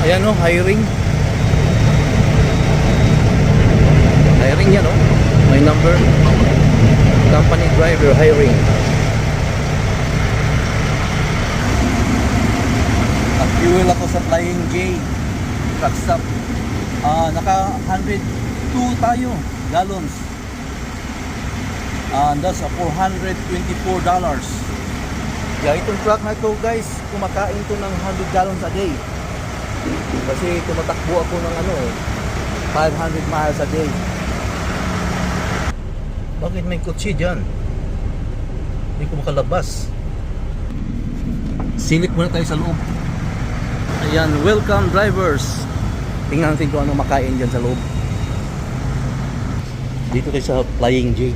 Ayan o, hiring. Hiring yan o. May number. Company driver hiring. Nag-fuel ako sa Flying J truck stop. Naka 102 tayo gallons. And that's $424. Yeah, itong truck na ito guys, kumakain to ng 100 gallons a day. Kasi tumatakbo ako ng 500 miles a day. Bakit may kotse dyan? Hindi ko makalabas. Silip muna tayo sa loob. Ayan, welcome drivers. Tingnan natin kung ano makain dyan sa loob. Dito tayo sa Flying J.